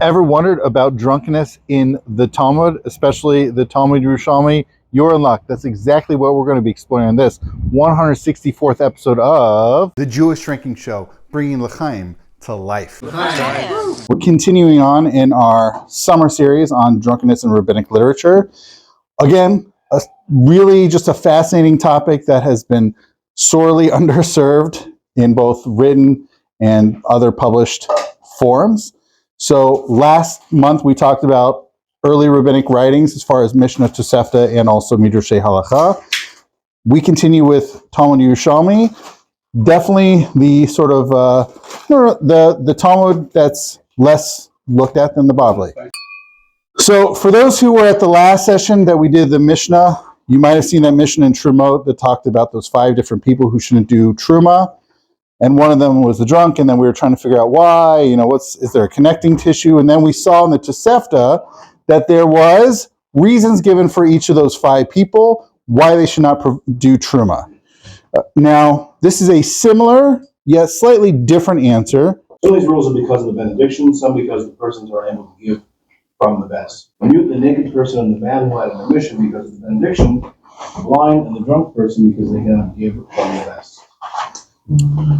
Ever wondered about drunkenness in the Talmud, especially the Talmud Yerushalmi? You're in luck. That's exactly what we're going to be exploring in this 164th episode of The Jewish Drinking Show, bringing L'chaim to life. We're continuing on in our summer series on drunkenness and rabbinic literature. Again, really just a fascinating topic that has been sorely underserved in both written and other published forms. So last month we talked about early rabbinic writings as far as Mishnah Tosefta and also Midrashei Halacha. We continue with Talmud Yerushalmi. Definitely the sort of the Talmud that's less looked at than the Bavli. So for those who were at the last session that we did the Mishnah, you might have seen that Mishnah in Trumot that talked about those 5 different people who shouldn't do Truma. And one of them was the drunk, and then we were trying to figure out why, is there a connecting tissue? And then we saw in the Tosefta that there was reasons given for each of those 5 people why they should not do Truma. Now, this is a similar, yet slightly different answer. Some of these rules are because of the benediction, some because the persons are able to give from the best. The mute, the naked person, and the man who had an omission because of the benediction, the blind and the drunk person because they cannot give from the best.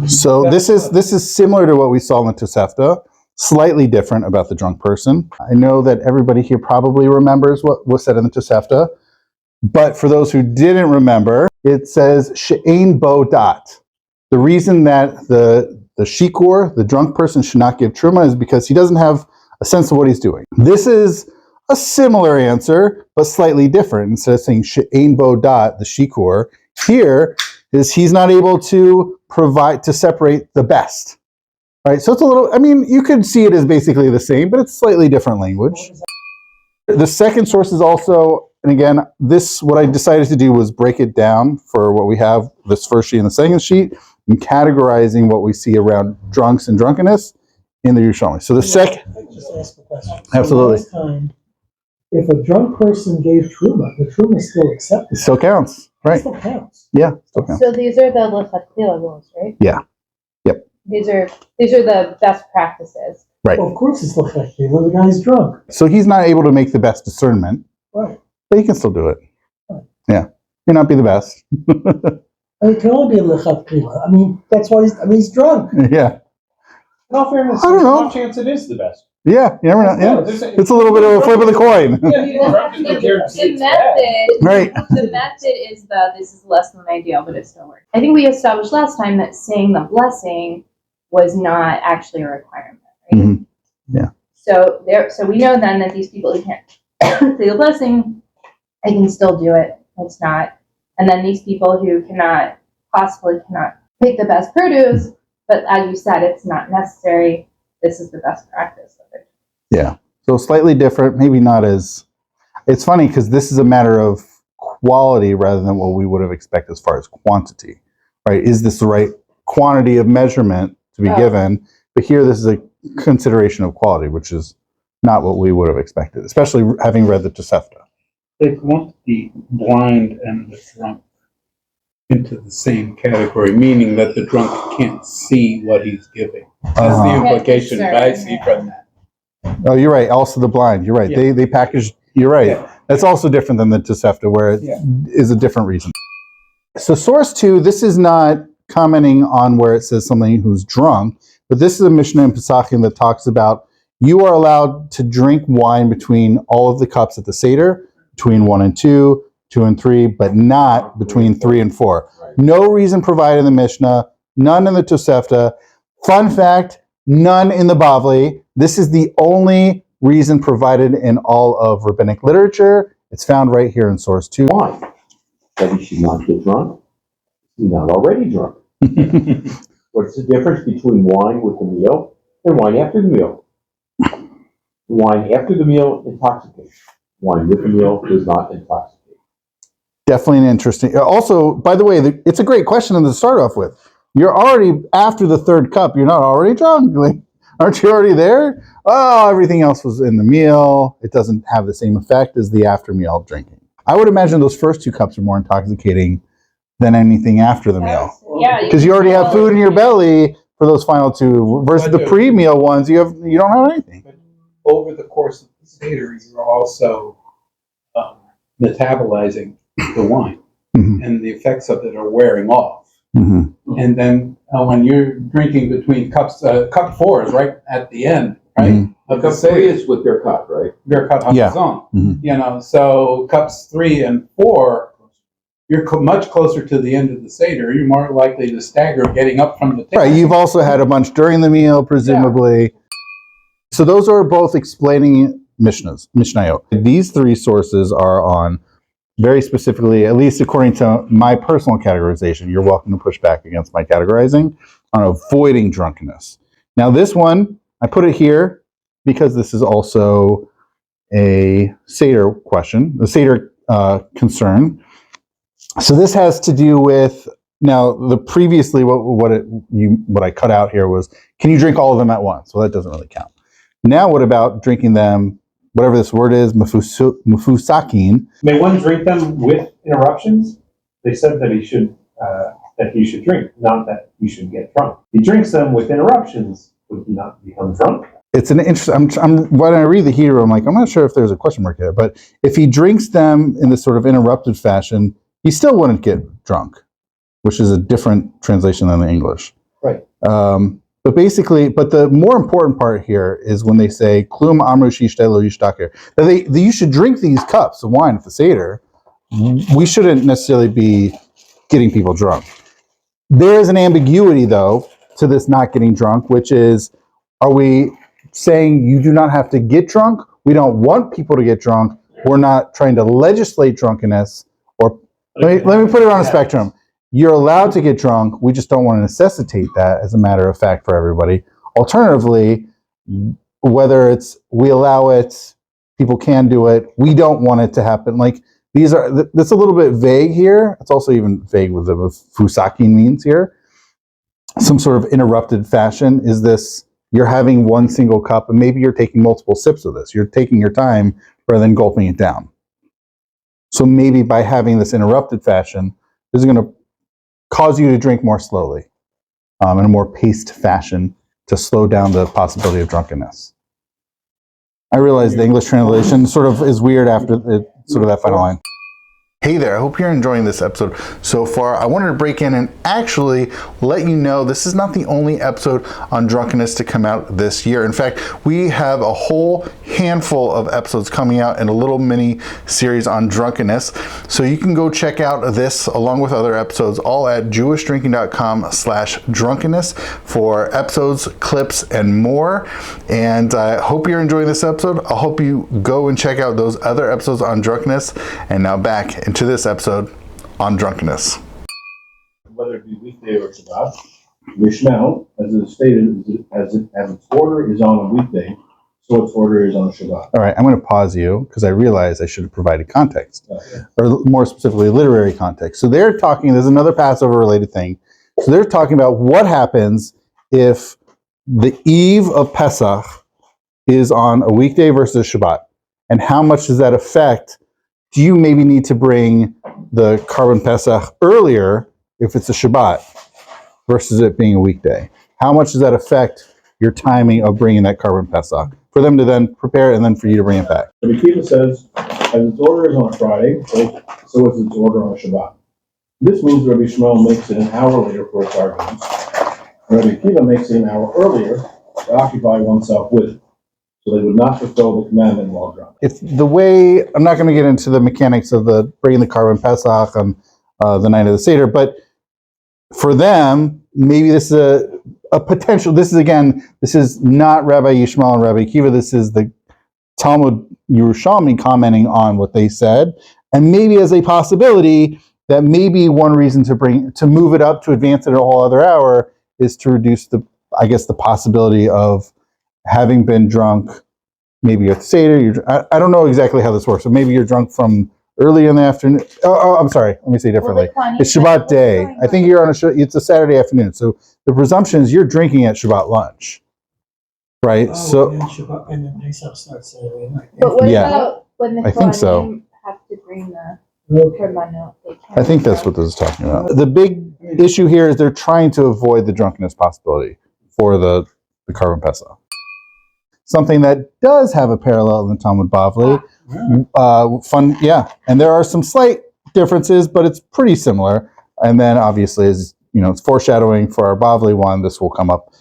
So this is similar to what we saw in the Tosefta, slightly different about the drunk person. I know that everybody here probably remembers what was said in the Tosefta, but for those who didn't remember, it says she'ein bo dat. The reason that the shikur, the drunk person, should not give truma is because he doesn't have a sense of what he's doing. This is a similar answer, but slightly different. Instead of saying she'ein bo dat, the shikur, here is he's not able to separate the best. Right? So it's a little, you could see it as basically the same, but it's slightly different language. The second source is also, and again, what I decided to do was break it down for what we have, this first sheet and the second sheet, and categorizing what we see around drunks and drunkenness in the Yerushalmi. So the second... I can just ask a question. Absolutely. So last time, if a drunk person gave truma, the truma is still accepted. It still counts, right? It still counts. Yeah, still counts. So these are the lechatchila rules, right? Yeah. Yep. These are the best practices. Right. Well, of course it's lechatchila. The guy's drunk. So he's not able to make the best discernment. Right. But he can still do it. Right. Yeah. May not be the best. It can only be a lechatchila. That's why he's drunk. Yeah. In all fairness, I don't know. there's no chance it is the best. Yeah, you never know. Yeah. It's a little bit of a flip of the coin. The method, Right. The method is this is less than ideal, but it still works. I think we established last time that saying the blessing was not actually a requirement, right? Mm-hmm. Yeah. So we know then that these people who can't say the blessing, they can still do it. It's not. And then these people who possibly cannot pick the best produce, but as you said, it's not necessary. This is the best practice of it. Yeah. So slightly different, maybe not as... It's funny because this is a matter of quality rather than what we would have expected as far as quantity, right? Is this the right quantity of measurement to be given? But here, this is a consideration of quality, which is not what we would have expected, especially having read the Tosefta. They lump the blind and the drunk into the same category, meaning that the drunk can't see what he's giving. That's the implication I see from that. Oh, you're right. Also the blind. You're right. Yeah. They package. You're right. Yeah. That's also different than the Tosefta, where it is a different reason. So source 2, this is not commenting on where it says somebody who's drunk, but this is a Mishnah in Pesachim that talks about you are allowed to drink wine between all of the cups at the Seder, between 1 and 2, 2 and 3, but not between 3 and 4. No reason provided in the Mishnah, none in the Tosefta. Fun fact, none in the Bavli. This is the only reason provided in all of rabbinic literature. It's found right here in source 2. Wine. That he should not get drunk. He's not already drunk. What's the difference between wine with the meal and wine after the meal? Wine after the meal intoxicates. Wine with the meal does not intoxicate. Definitely an interesting... Also, by the way, it's a great question to start off with. You're already, after the 3rd cup, you're not already drunk. Like, aren't you already there? Oh, everything else was in the meal. It doesn't have the same effect as the after meal drinking. I would imagine those first 2 cups are more intoxicating than anything after the meal. Yeah. Because you already have food in your belly for those final 2, versus the pre-meal ones, you don't have anything. over the course of the Seder, you're also metabolizing the wine, and the effects of it are wearing off. And then when you're drinking between cups, cup 4 is right at the end, right? Of Cup the Seder. 3 is with their cut, right? Birkat Hamazon. You know, so cups 3 and 4, you're much closer to the end of the Seder. You're more likely to stagger getting up from the table. Right, you've also had a bunch during the meal, presumably. Yeah. So those are both explaining Mishnayot. These three sources are on, very specifically, at least according to my personal categorization, you're welcome to push back against my categorizing, on avoiding drunkenness. Now this one, I put it here because this is also a Seder question, a Seder concern. So this has to do with, now the previously what I cut out here was, can you drink all of them at once? Well, that doesn't really count. Now what about drinking them, whatever this word is, mufusakin? May one drink them with interruptions? They said that he should drink, not that he should get drunk. He drinks them with interruptions, would he not become drunk? It's an interesting, when I read the Hebrew, I'm like, I'm not sure if there's a question mark here, but if he drinks them in this sort of interrupted fashion, he still wouldn't get drunk, which is a different translation than the English. Right. But basically, but the more important part here is when they say, Klum amru shishteh lo yishtaker, that you should drink these cups of wine at the Seder. We shouldn't necessarily be getting people drunk. There is an ambiguity, though, to this not getting drunk, which is, are we saying you do not have to get drunk? We don't want people to get drunk. We're not trying to legislate drunkenness. Or let me put it on a spectrum. You're allowed to get drunk. We just don't want to necessitate that as a matter of fact for everybody. Alternatively, whether it's we allow it, people can do it, we don't want it to happen. Like that's a little bit vague here. It's also even vague with the fusakin means here. Some sort of interrupted fashion. Is this, you're having one single cup and maybe you're taking multiple sips of this. You're taking your time rather than gulping it down. So maybe by having this interrupted fashion, this is going to cause you to drink more slowly, in a more paced fashion to slow down the possibility of drunkenness. I realize the English translation sort of is weird after sort of that final line. Hey there, I hope you're enjoying this episode so far. I wanted to break in and actually let you know this is not the only episode on drunkenness to come out this year. In fact, we have a whole handful of episodes coming out in a little mini series on drunkenness. So you can go check out this along with other episodes all at jewishdrinking.com/drunkenness for episodes, clips, and more. And I hope you're enjoying this episode. I hope you go and check out those other episodes on drunkenness. And now back into this episode on drunkenness. Whether it be weekday or Shabbat, Mishnah, as it is stated, as its order is on a weekday, so its order is on a Shabbat. All right, I'm going to pause you because I realized I should have provided context, or more specifically, literary context. So they're talking, there's another Passover related thing. So they're talking about what happens if the eve of Pesach is on a weekday versus Shabbat, and how much does that affect? Do you maybe need to bring the Karban Pesach earlier if it's a Shabbat versus it being a weekday? How much does that affect your timing of bringing that Karban Pesach for them to then prepare it and then for you to bring it back? Rabbi Akiva says, as its order is on a Friday, so is its order on a Shabbat. This means Rabbi Shmuel makes it an hour later for its arguments. Rabbi Akiva makes it an hour earlier to occupy oneself with it, so they would not fulfill the commandment while drunk. It's the way, I'm not going to get into the mechanics of the bringing the Karban Pesach on the night of the Seder, but for them, maybe this is a potential, this is not Rabbi Yishmael and Rabbi Akiva, this is the Talmud Yerushalmi commenting on what they said, and maybe as a possibility that maybe one reason to move it up, to advance it a whole other hour, is to reduce the possibility of having been drunk, maybe at the Seder, I don't know exactly how this works. So maybe you're drunk from early in the afternoon. Oh, I'm sorry. Let me say differently. It's Shabbat day. I think you're on it's a Saturday afternoon. So the presumption is you're drinking at Shabbat lunch, right? Shabbat and then Pesach starts Saturday night. But what about when the I think so. have to bring the Okay. I think that's what this is talking about. The big issue here is they're trying to avoid the drunkenness possibility for the Karban Pesach. something that does have a parallel in the Talmud Bavli. Fun, yeah. And there are some slight differences, but it's pretty similar. And then obviously, as you know, it's foreshadowing for our Bavli one. This will come up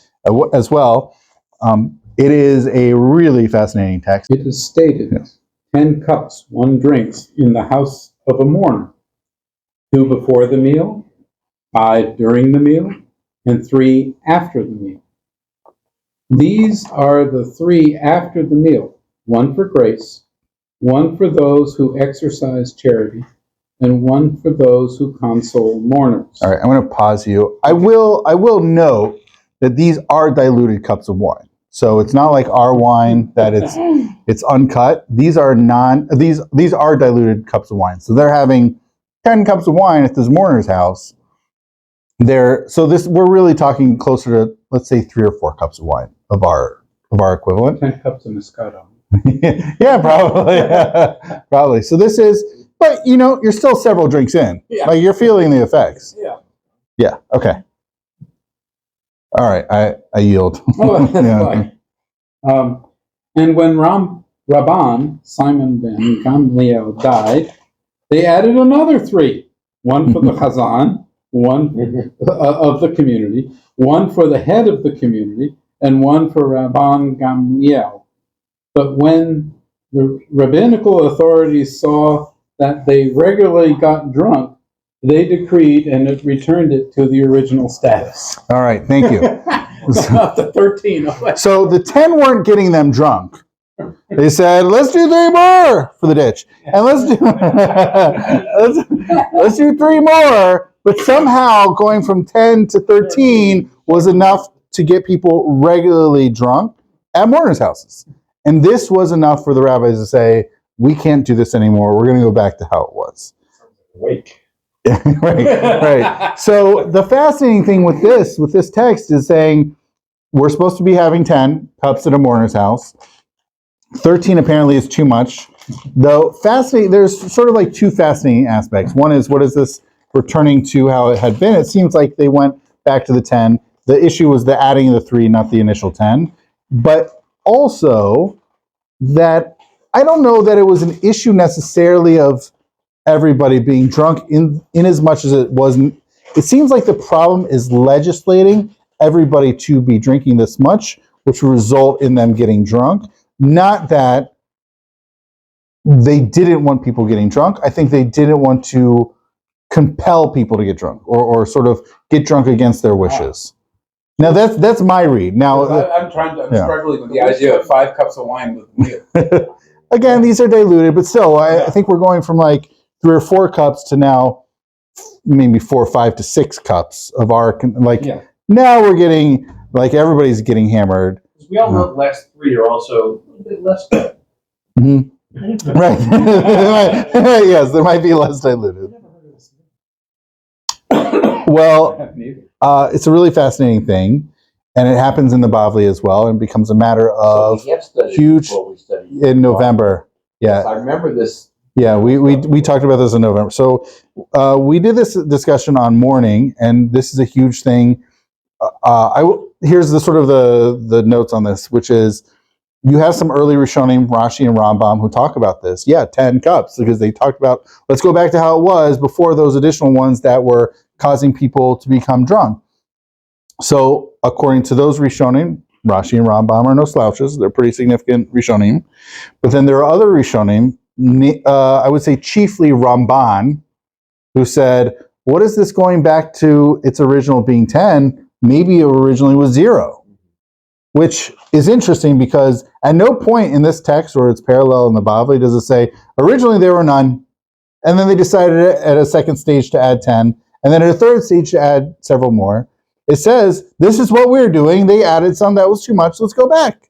as well. It is a really fascinating text. It is stated, Yes. 10 cups one drinks in the house of a mourner, 2 before the meal, 5 during the meal, and 3 after the meal. These are the 3 after the meal, 1 for grace, 1 for those who exercise charity, and 1 for those who console mourners. All right, I'm going to pause you. I will note that these are diluted cups of wine. So it's not like our wine that it's uncut. These are these are diluted cups of wine. So they're having 10 cups of wine at this mourner's house. We're really talking closer to, let's say, 3 or 4 cups of wine of our equivalent. 10 cups of Moscato. Yeah, probably. Probably. So this is, but you know, you're still several drinks in. Yeah. Like you're feeling the effects. Yeah. Yeah. Okay. All right. I yield. Oh, that's Yeah. fine. And when Rabban, Simon ben Gamliel, died, they added another 3. 1 for the Chazan, 1 of the community, 1 for the head of the community, and 1 for Rabban Gamliel. But when the rabbinical authorities saw that they regularly got drunk, they decreed and it returned it to the original status. All right. Thank you. Up to 13. So the 10 weren't getting them drunk. They said, let's do 3 more for the ditch. And let's do 3 more. But somehow going from 10 to 13 was enough to get people regularly drunk at mourners' houses. And this was enough for the rabbis to say, we can't do this anymore. We're going to go back to how it was. Wake. Right. So the fascinating thing with this text is saying we're supposed to be having 10 cups at a mourner's house. 13 apparently is too much. Though fascinating, there's sort of like 2 fascinating aspects. One is, what is this returning to how it had been? It seems like they went back to the 10. The issue was the adding of the 3, not the initial 10. But also that I don't know that it was an issue necessarily of everybody being drunk in as much as it wasn't. It seems like the problem is legislating everybody to be drinking this much, which will result in them getting drunk. Not that they didn't want people getting drunk. I think they didn't want to compel people to get drunk or sort of get drunk against their wishes. Now that's my read. Now I'm struggling with the idea of 5 cups of wine with meal. Again, these are diluted, but still, I think we're going from like 3 or 4 cups to now maybe 4, 5 to 6 cups of our Now we're getting like everybody's getting hammered. We all know the last 3 are also a little bit less good. Mm-hmm. Right. Yes, there might be less diluted. Well, it's a really fascinating thing, and it happens in the Bavli as well, and becomes a matter of huge in November. Yeah, I remember this. Yeah, we talked about this in November. So we did this discussion on mourning, and this is a huge thing. Here's the sort of the notes on this, which is you have some early Rishonim, Rashi and Rambam, who talk about this. Yeah, 10 cups, because they talked about, let's go back to how it was before those additional ones that were causing people to become drunk. So according to those Rishonim, Rashi and Rambam are no slouches. They're pretty significant Rishonim. But then there are other Rishonim, I would say chiefly Ramban, who said, what is this going back to its original being 10? Maybe it originally was 0. Which is interesting because at no point in this text or its parallel in the Bavli does it say, originally there were none, and then they decided at a second stage to add 10, and then at a third stage to add several more. It says, this is what we're doing. They added some that was too much. Let's go back.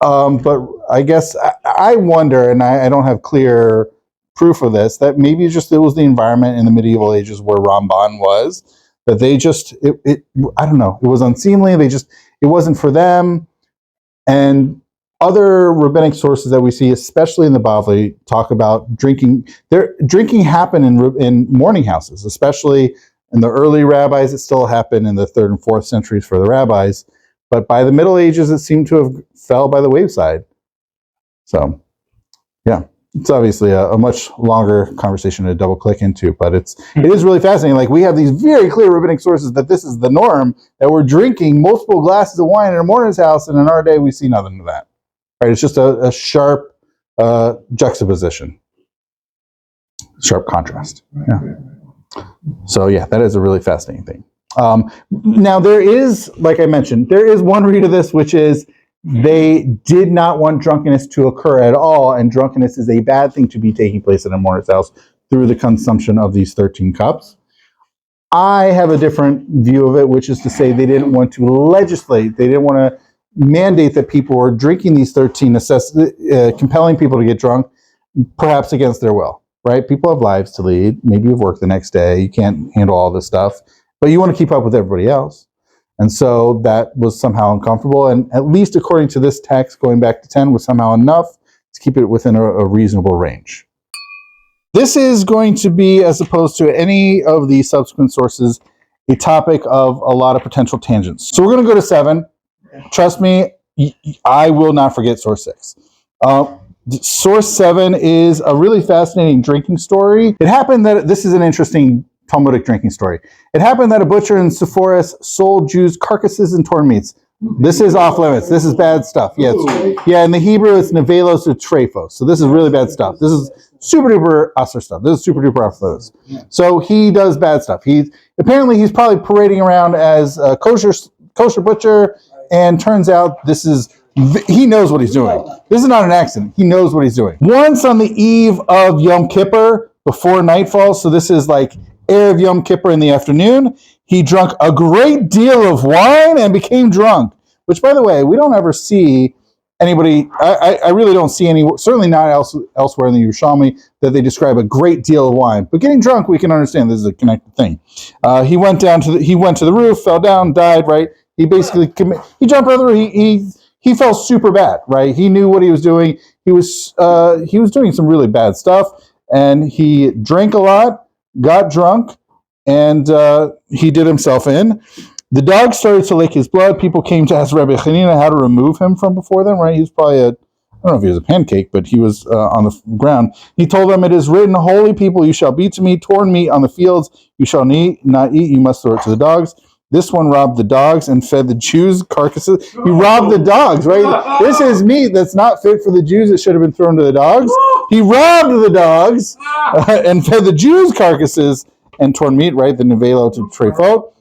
But I guess I wonder, and I don't have clear proof of this, that maybe it was the environment in the medieval ages where Ramban was, that they just, I don't know, it was unseemly. It wasn't for them. And other rabbinic sources that we see, especially in the Bavli, talk about drinking. Drinking happened in mourning houses, especially in the early rabbis. It still happened in the 3rd and 4th centuries for the rabbis. But by the Middle Ages, it seemed to have fell by the wayside. So, yeah, it's obviously a much longer conversation to double click into, but it is really fascinating. Like, we have these very clear rabbinic sources that this is the norm, that we're drinking multiple glasses of wine in a mourner's house, and in our day, we see nothing of that. Right? It's just a sharp juxtaposition, sharp contrast. Yeah. So, yeah, that is a really fascinating thing. Now, there is, like I mentioned, there is one read of this, which is they did not want drunkenness to occur at all, and drunkenness is a bad thing to be taking place in a mourner's house through the consumption of these 13 cups. I have a different view of it, which is to say they didn't want to legislate, they didn't want to mandate that people were drinking these 13, compelling people to get drunk, perhaps against their will, right? People have lives to lead. Maybe you have work the next day. You can't handle all this stuff, but you want to keep up with everybody else. And so that was somehow uncomfortable. And at least according to this text, going back to 10 was somehow enough to keep it within a reasonable range. This is going to be, as opposed to any of the subsequent sources, a topic of a lot of potential tangents. So we're going to go to 7. Trust me, I will not forget source 6. Source 7 is a really fascinating drinking story. It happened that, this is an interesting Talmudic drinking story. It happened that a butcher in Sepphoris sold Jews carcasses and torn meats. This is off limits. This is bad stuff. Yeah, in the Hebrew, it's nevelos or trephos. So this is really bad stuff. This is super duper usher stuff. This is super duper off limits. So he does bad stuff. He's probably parading around as a kosher butcher, and turns out he knows what he's doing. This is not an accident. He knows what he's doing. Once on the eve of Yom Kippur, before nightfall, so this is like Erev Yom Kippur in the afternoon, he drank a great deal of wine and became drunk. Which, by the way, we don't ever see anybody, I really don't see any, certainly not elsewhere in the Yerushalmi, that they describe a great deal of wine. But getting drunk, we can understand this is a connected thing. He went to the roof, fell down, died, right? He basically, he jumped over, he felt super bad, right? He knew what he was doing. He was doing some really bad stuff, and he drank a lot, got drunk, and he did himself in. The dog started to lick his blood. People came to ask Rabbi Chanina how to remove him from before them, right? He was probably I don't know if he was a pancake, but he was on the ground. He told them, "It is written, holy people, you shall be to me, torn meat on the fields, you shall not eat, you must throw it to the dogs." This one robbed the dogs and fed the Jews carcasses. He robbed the dogs, right? This is meat that's not fit for the Jews. It should have been thrown to the dogs. He robbed the dogs and fed the Jews carcasses and torn meat, right? The nevelo to trefot.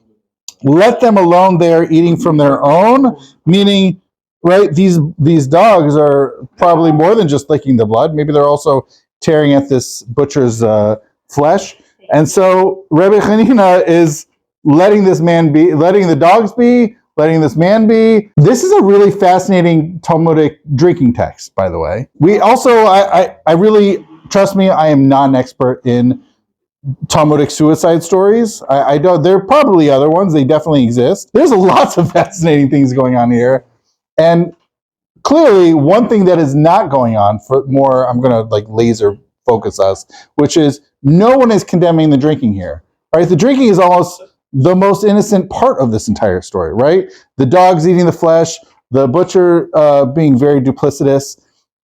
Let them alone. They are eating from their own, meaning, right, these dogs are probably more than just licking the blood. Maybe they're also tearing at this butcher's flesh. And so Rabbi Chanina is letting this man be, letting the dogs be, letting this man be. This is a really fascinating Talmudic drinking text, by the way. We also, I really, trust me, I am not an expert in Talmudic suicide stories. I know there are probably other ones. They definitely exist. There's lots of fascinating things going on here. And clearly, one thing that is not going on, for more, I'm going to like laser focus us, which is no one is condemning the drinking here. Right? The drinking is almost the most innocent part of this entire story, right? The dogs eating the flesh, the butcher being very duplicitous,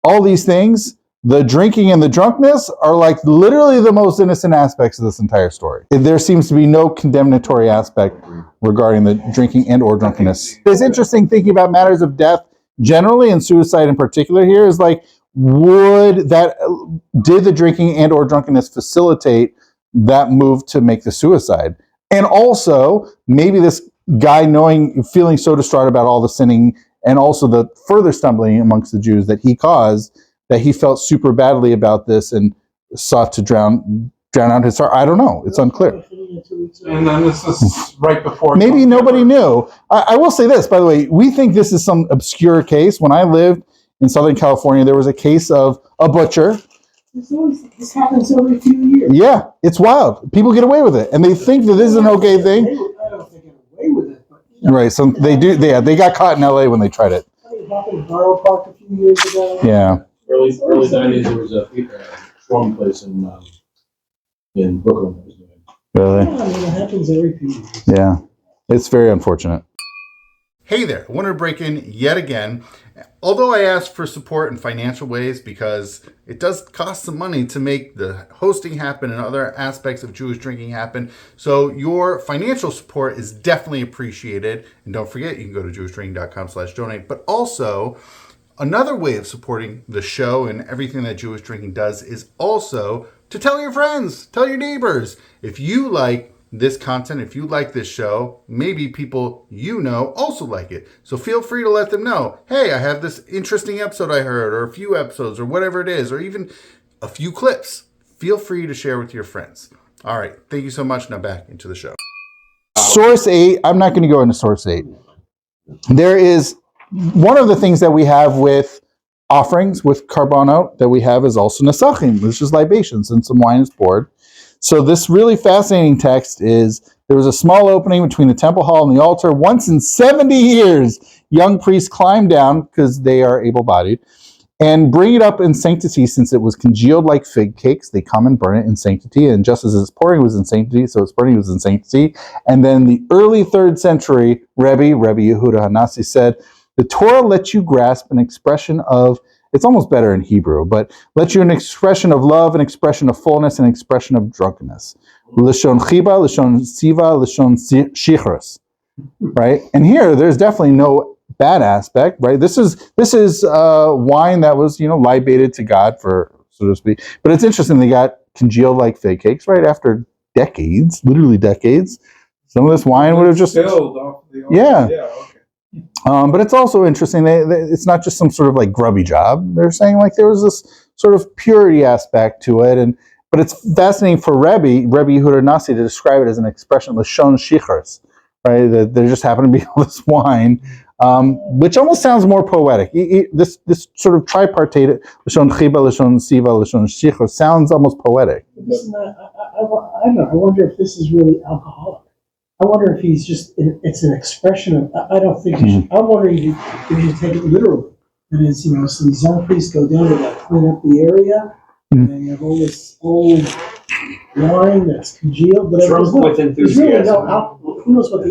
all these things, the drinking and the drunkenness are like literally the most innocent aspects of this entire story. There seems to be no condemnatory aspect regarding the drinking and or drunkenness. It's interesting thinking about matters of death generally and suicide in particular here is like, did the drinking and or drunkenness facilitate that move to make the suicide? And also, maybe this guy feeling so distraught about all the sinning and also the further stumbling amongst the Jews that he caused, that he felt super badly about this and sought to drown out his heart. I don't know. It's unclear. And then this is right before. Maybe nobody knew. I will say this, by the way, we think this is some obscure case. When I lived in Southern California, there was a case of a butcher. This happens every few years. Yeah, it's wild. People get away with it, and they think that this is an okay thing. I don't think they get away with it, but Right, so they do. They got caught in LA when they tried it. it happened in Borough Park a few years ago. Yeah. Early 90s, there was a storm place in Brooklyn that was doing it. Really? Yeah, I mean, it happens every few years. Yeah. It's very unfortunate. Hey there, I wanted to break in yet again. Although I asked for support in financial ways because it does cost some money to make the hosting happen and other aspects of Jewish drinking happen. So your financial support is definitely appreciated. And don't forget, you can go to jewishdrinking.com/donate. But also, another way of supporting the show and everything that Jewish Drinking does is also to tell your friends, tell your neighbors. If you like this content, if you like this show, maybe people you know also like it. So feel free to let them know, hey, I have this interesting episode I heard, or a few episodes, or whatever it is, or even a few clips. Feel free to share with your friends. All right, thank you so much. Now back into the show. Source 8, I'm not going to go into source 8. There is one of the things that we have with offerings, with carbonot, that we have is also nesachim, which is libations, and some wine is poured. So this really fascinating text is, there was a small opening between the temple hall and the altar. Once in 70 years, young priests climb down, because they are able-bodied, and bring it up in sanctity. Since it was congealed like fig cakes, they come and burn it in sanctity. And just as its pouring was in sanctity, so its burning was in sanctity. And then the early 3rd century Rabbi Yehuda Hanassi said, the Torah lets you grasp an expression of, it's almost better in Hebrew, but lets you an expression of love, an expression of fullness, an expression of drunkenness. Lishon chiba, lishon siva, lishon shichros. Right? And here, there's definitely no bad aspect, right? This is wine that was, libated to God, for so to speak. But it's interesting, they got congealed like fig cakes, right? After decades, literally decades. Some of this wine would have just... Spilled off the altar. Yeah. Yeah, okay. But it's also interesting, it's not just some sort of like grubby job. They're saying like there was this sort of purity aspect to it. But it's fascinating for Rabbi Yehuda Hanassi to describe it as an expression, Lashon Shichars, right? That there just happened to be all this wine, which almost sounds more poetic. This sort of tripartite, Lashon Chiba, Lashon Siva, Lashon Shichars, sounds almost poetic. This is not, I don't know. I wonder if this is really alcoholic. I wonder if he's just, it's an expression of, I don't think, I'm wondering if you should take it literally. That is, so these young priests go down to clean up the area, and you have all this old wine that's congealed, but Drunk with there's really enthusiasm. who knows what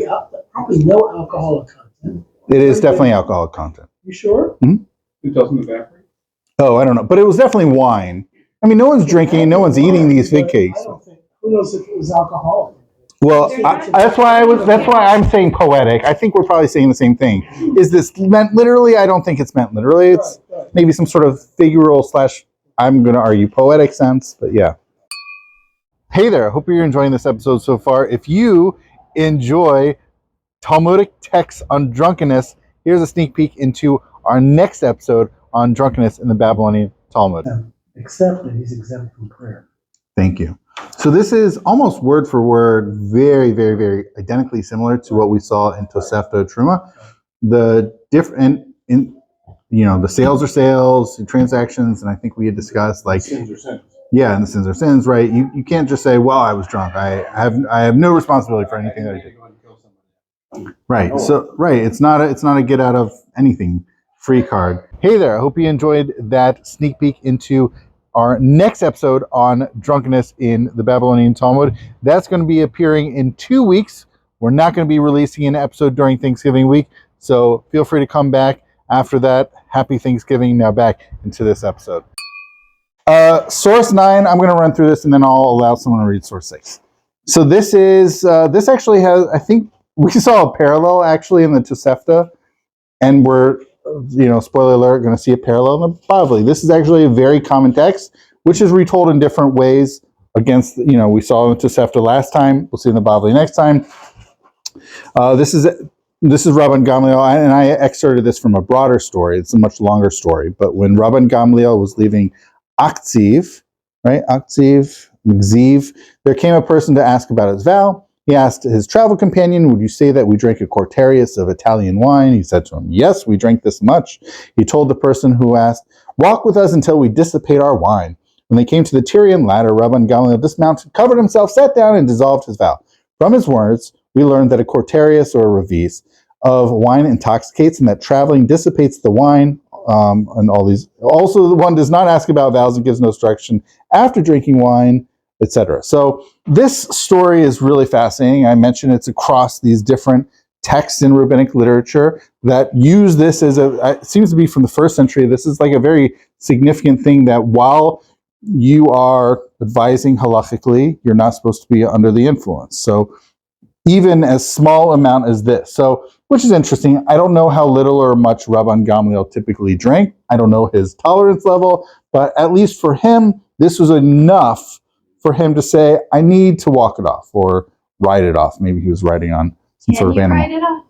probably no alcoholic content. It is definitely alcoholic content. You sure? It doesn't evaporate. Oh, I don't know. But it was definitely wine. I mean, no one's drinking, no one's eating these fig cakes. I don't think, who knows if it was alcoholic. Well, that's why I'm saying poetic. I think we're probably saying the same thing. Is this meant literally? I don't think it's meant literally. It's maybe some sort of figural / I'm going to argue poetic sense, but yeah. Hey there, I hope you're enjoying this episode so far. If you enjoy Talmudic texts on drunkenness, here's a sneak peek into our next episode on drunkenness in the Babylonian Talmud. Except that he's exempt from prayer. Thank you. So this is almost word for word, very, very, very identically similar to what we saw in Tosefta Truma. The different, the sales are sales, and transactions, and I think we had discussed like Sins are sins. Yeah, and the sins are sins, right? You can't just say, well, I was drunk. I have no responsibility for anything that I did. Right. So it's not a get out of anything free card. Hey there, I hope you enjoyed that sneak peek into our next episode on drunkenness in the Babylonian Talmud. That's going to be appearing in 2 weeks. We're not going to be releasing an episode during Thanksgiving week, so feel free to come back after that. Happy Thanksgiving. Now back into this episode. Source 9, I'm going to run through this and then I'll allow someone to read source 6. So this is, this actually has, I think we saw a parallel actually in the Tosefta, and we're, spoiler alert, going to see a parallel in the Bavli. This is actually a very common text, which is retold in different ways against, we saw in the Tosefta last time, we'll see in the Bavli next time. This is Rabban Gamliel, and I excerpted this from a broader story. It's a much longer story, but when Rabban Gamliel was leaving Akziv, right? Akziv, Mgziv, there came a person to ask about his vow. He asked his travel companion, would you say that we drank a quartarius of Italian wine? He said to him, yes, we drank this much. He told the person who asked, walk with us until we dissipate our wine. When they came to the Tyrian ladder, Rabban Gamliel dismounted, covered himself, sat down, and dissolved his vow. From his words, we learned that a quartarius or a revis of wine intoxicates, and that traveling dissipates the wine, and all these. Also, the one does not ask about vows and gives no instruction after drinking wine, etc. So this story is really fascinating. I mentioned it's across these different texts in rabbinic literature that use this as it seems to be from the first century. This is like a very significant thing that while you are advising halachically, you're not supposed to be under the influence. So even as small amount as this. So, which is interesting. I don't know how little or much Rabban Gamliel typically drank. I don't know his tolerance level, but at least for him, this was enough for him to say, I need to walk it off or ride it off. Maybe he was riding on some sort of animal. Ride it off?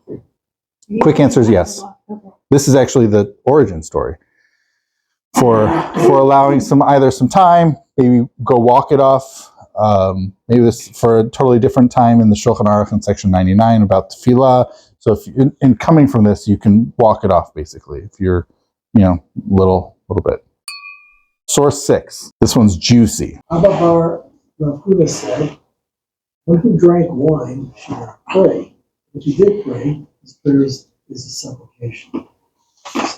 Quick answer is yes. Okay. This is actually the origin story for allowing either some time, maybe go walk it off. Maybe this for a totally different time in the Shulchan Aruch in section 99 about tefillah. So if in coming from this, you can walk it off basically if you're, little bit. Source 6. This one's juicy. Abba Bar Rav Huda said, one who drank wine should not pray. If he did pray, his prayer is a supplication. A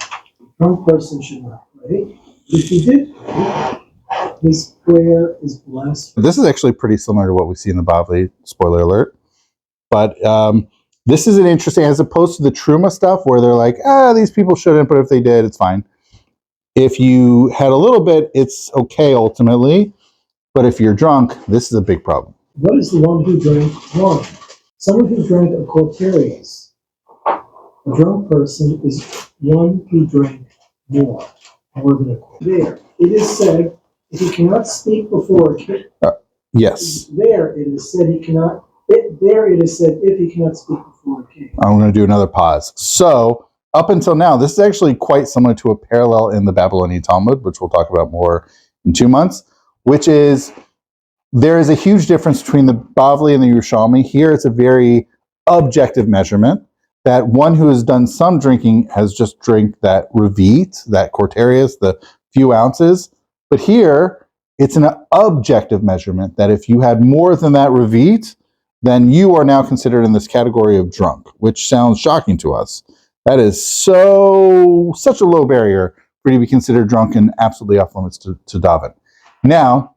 drunk person should not pray. If he did pray, his prayer is blessed. This is actually pretty similar to what we see in the Bavli, spoiler alert. But this is an interesting, as opposed to the Truma stuff where they're like, these people shouldn't, but if they did, it's fine. If you had a little bit, it's okay ultimately. But if you're drunk, this is a big problem. What is the one who drank wine? Someone who drank a quaterius. A drunk person is one who drank more than a quaterius. There, it is said, if he cannot speak before a king. Yes. There, it is said he cannot. There, it is said if he cannot speak before a king. I'm going to do another pause. So, up until now, this is actually quite similar to a parallel in the Babylonian Talmud, which we'll talk about more in 2 months, which is there is a huge difference between the Bavli and the Yerushalmi. Here, it's a very objective measurement that one who has done some drinking has just drank that revit, that quaterius, the few ounces. But here, it's an objective measurement that if you had more than that revit, then you are now considered in this category of drunk, which sounds shocking to us. That is such a low barrier for you to be considered drunk and absolutely off limits to daven. Now,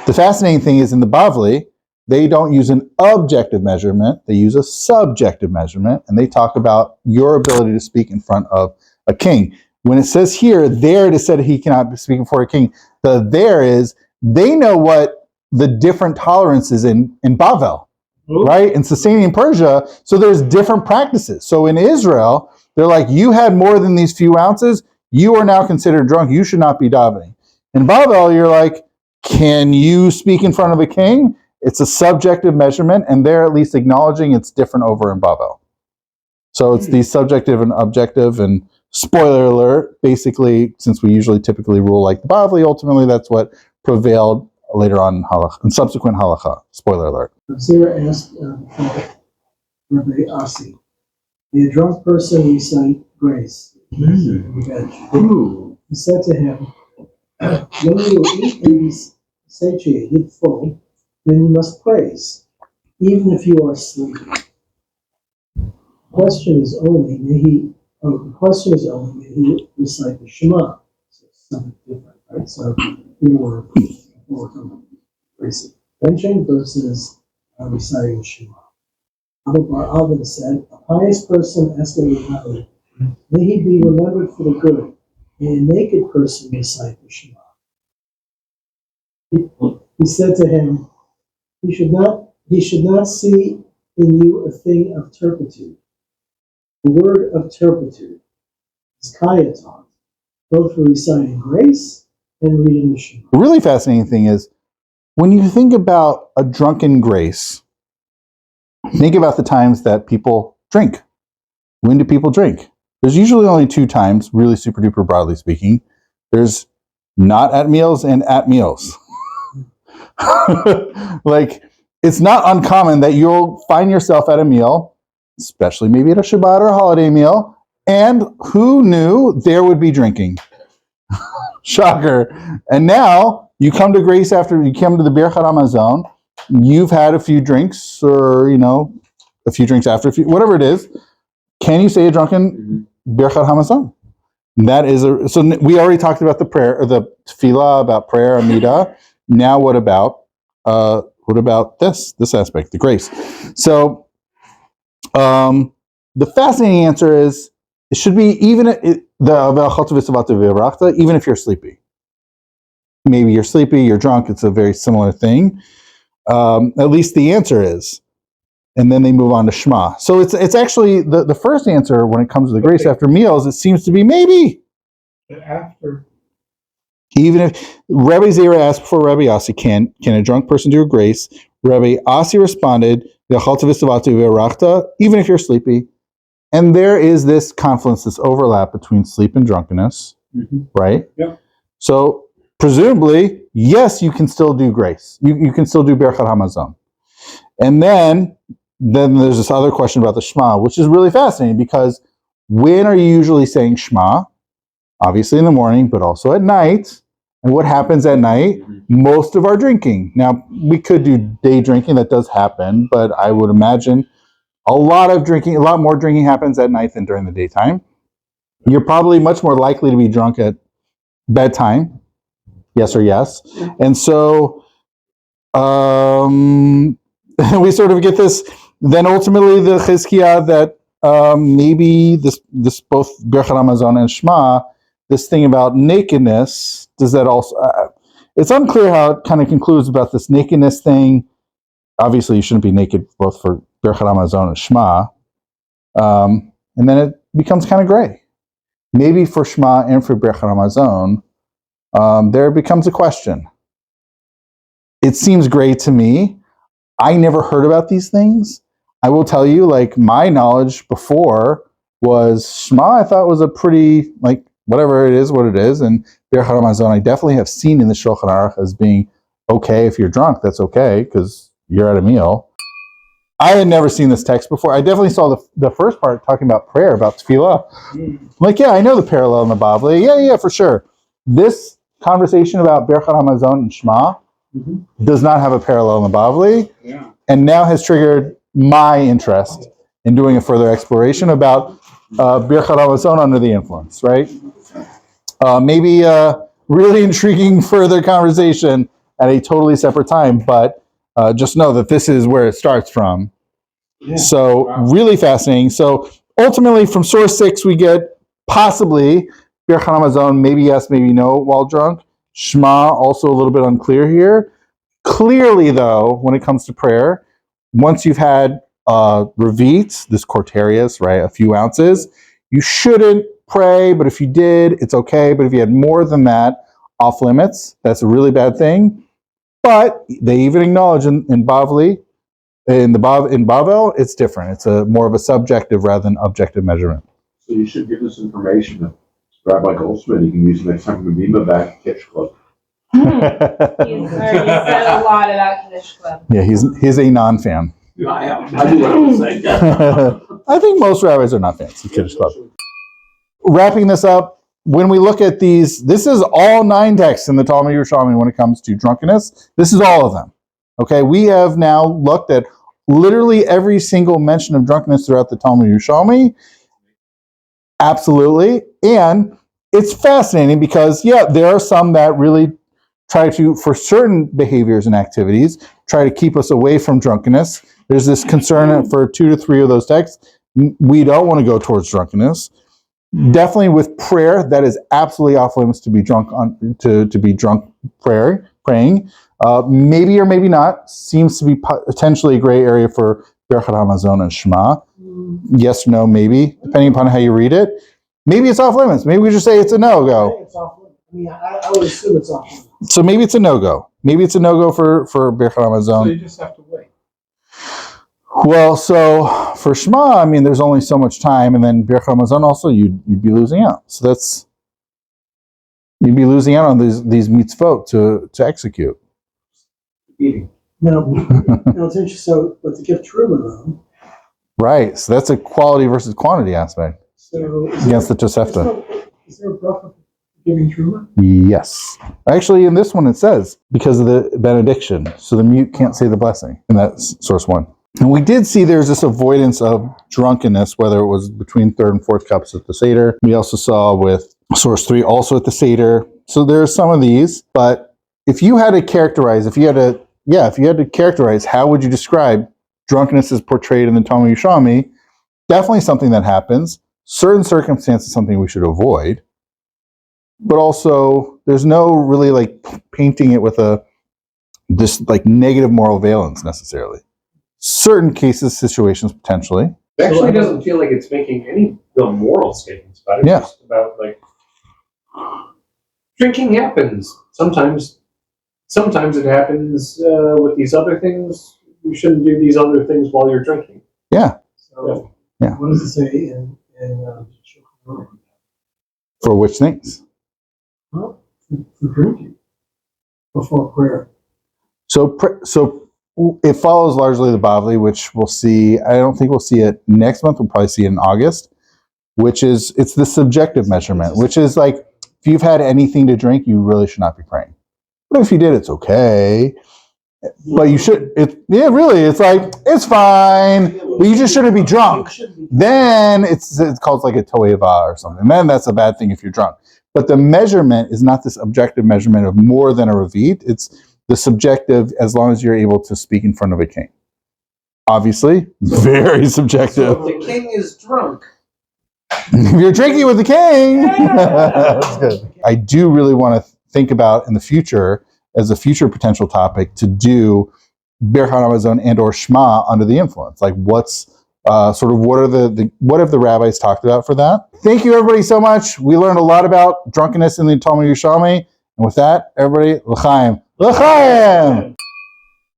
the fascinating thing is in the Bavli, they don't use an objective measurement, they use a subjective measurement, and they talk about your ability to speak in front of a king. When it says here, there it is said he cannot speak before a king, the there is, they know what the different tolerances in Bavel, right? In Sasanian Persia, so there's different practices. So in Israel, they're like, you had more than these few ounces, you are now considered drunk, you should not be davening. In Bavel, you're like, can you speak in front of a king? It's a subjective measurement, and they're at least acknowledging it's different over in Bavel. So it's the subjective and objective, and spoiler alert, basically, since we usually typically rule like the Bavli, ultimately that's what prevailed later on in subsequent halakha. Spoiler alert. Sarah asked Rabbi Asi, may a drunk person recite grace? He said to him, when you eat and be satiated full, then you must praise, even if you are sleeping. The question is only, may he recite the Shema? So it's something different, right? So here we're mentioned versus reciting the Shema. Abu Bar Alvin said, a pious person asked Rabbi, may he be remembered for the good. May a naked person recite the Shema. He said to him, he should not see in you a thing of turpitude. The word of turpitude is kayaton, both for reciting grace and reading the Shema. The really fascinating thing is, when you think about a drunken grace, think about the times that people drink. When do people drink? There's usually only 2 times, really super duper broadly speaking. There's not at meals and at meals. Like, it's not uncommon that you'll find yourself at a meal, especially maybe at a Shabbat or a holiday meal, and who knew there would be drinking? Shocker. And now you come to grace after you come to the Birchat Hamazon, you've had a few drinks or, a few drinks after, whatever it is. Can you say a drunken Birchat Hamazon? That is so we already talked about the prayer, or the tefillah, about prayer, Amidah. Now what about this aspect, the grace? So The fascinating answer is it should be even even if you're sleepy. Maybe you're sleepy, you're drunk. It's a very similar thing. At least the answer is. And then they move on to Shema. So it's actually the first answer when it comes to the grace after meals. It seems to be maybe. But after. Even if Rabbi Zera asked before Rabbi Asi, can a drunk person do a grace? Rabbi Asi responded, even if you're sleepy. And there is this confluence, this overlap between sleep and drunkenness, right? Yeah. So presumably, yes, you can still do grace. You can still do Berchat Hamazon. And then there's this other question about the Shema, which is really fascinating because when are you usually saying Shema? Obviously in the morning, but also at night. And what happens at night? Most of our drinking. Now, we could do day drinking. That does happen, but I would imagine a lot more drinking happens at night than during the daytime. You're probably much more likely to be drunk at bedtime. Yes or yes. And so we sort of get this, then ultimately the Chizkiah that maybe this both Berchat Hamazon and Shema, this thing about nakedness, does that also, it's unclear how it kind of concludes about this nakedness thing. Obviously you shouldn't be naked both for Berchat Hamazon and Shema. And then it becomes kind of gray. Maybe for Shema and for Berchat Hamazon, there becomes a question. It seems gray to me. I never heard about these things. I will tell you, like, my knowledge before was Shema, I thought was a pretty, like, whatever it is, what it is. And Berchat Hamazon, I definitely have seen in the Shulchan Aruch as being okay. If you're drunk, that's okay, because you're at a meal. I had never seen this text before. I definitely saw the first part talking about prayer, about tefillah. Like, yeah, I know the parallel in the Bavli. Yeah, for sure. This conversation about Berchat Hamazon and Shema does not have a parallel in the Bavli, and now has triggered my interest in doing a further exploration about Berchat Hamazon under the influence, right? Maybe a really intriguing further conversation at a totally separate time, but just know that this is where it starts from. Yeah. So really fascinating. So ultimately from source 6 we get possibly Berchat Hamazon, maybe yes, maybe no, while drunk. Shema, also a little bit unclear here. Clearly though, when it comes to prayer, once you've had Revit, this Corterius, right, a few ounces, you shouldn't pray, but if you did, it's okay. But if you had more than that, off limits, that's a really bad thing. But they even acknowledge in Bavli, in Bavel, it's different. It's a more of a subjective rather than objective measurement. So you should give this information to Rabbi Goldsmith. You can use it next time we meet him back at Kitch Club. He's already said a lot about Kiddush Club. Yeah, he's a non-fan. I do what I was saying. I think most rabbis are not fans of Kiddush Club. Wrapping this up, when we look at these, this is all 9 texts in the Talmud Yerushalmi when it comes to drunkenness. This is all of them. Okay, we have now looked at literally every single mention of drunkenness throughout the Talmud Yerushalmi. Absolutely. And it's fascinating because, yeah, there are some that really try to, for certain behaviors and activities, try to keep us away from drunkenness. There's this concern for 2 to 3 of those texts. We don't want to go towards drunkenness. Definitely with prayer, that is absolutely off limits to be drunk to be drunk praying. Maybe or maybe not. Seems to be potentially a gray area for Berchat Hamazon and Shema. Yes or no, maybe, depending upon how you read it. Maybe it's off limits. Maybe we just say it's a no-go. I think it's off limits. I mean, I would assume it's off limits. So maybe it's a no-go. Maybe it's a no-go for Berchat Hamazon. So you just have to wait. Well, so for Shema, I mean, there's only so much time, and then Berchat Hamazon also, you'd be losing out. So you'd be losing out on these mitzvot to execute. No, it's interesting. So, but to give truma though. Right. So that's a quality versus quantity aspect. So Against the Tosefta. Is there a bracha for giving truma? Yes. Actually, in this one it says, because of the benediction. So the mute can't say the blessing. And that's source 1. And we did see there's this avoidance of drunkenness, whether it was between 3rd and 4th cups at the Seder. We also saw with source 3 also at the Seder. So there's some of these, but if you had to characterize, how would you describe drunkenness as portrayed in the Talmud Yerushalmi? definitely something that happens. Certain circumstances, something we should avoid. But also, there's no really like painting it with this like negative moral valence necessarily. Certain cases, situations, potentially. It actually doesn't feel like it's making any real moral statements about it. Yeah. It's just about like drinking happens. Sometimes it happens with these other things. You shouldn't do these other things while you're drinking. Yeah. So, Yeah. what does it say in For which things? well, for drinking before prayer? So it follows largely the Bavli, which we'll see. I don't think we'll see it next month. We'll probably see it in August, it's the subjective measurement, which is like, if you've had anything to drink, you really should not be praying. But if you did, it's okay. But you should, it's like, it's fine, but you just shouldn't be drunk. Then it's called like a toeva or something. And then that's a bad thing if you're drunk. But the measurement is not this objective measurement of more than a ravit. It's the subjective, as long as you're able to speak in front of a king. Obviously, very subjective. So if the king is drunk. If you're drinking with the king, that's good. I do really want to think about in the future, as a future potential topic, to do Birkat Hamazon and or Shema under the influence. Like what's what have the rabbis talked about for that? Thank you everybody so much. We learned a lot about drunkenness in the Talmud Yerushalmi. And with that, everybody, l'chaim. L'chaim!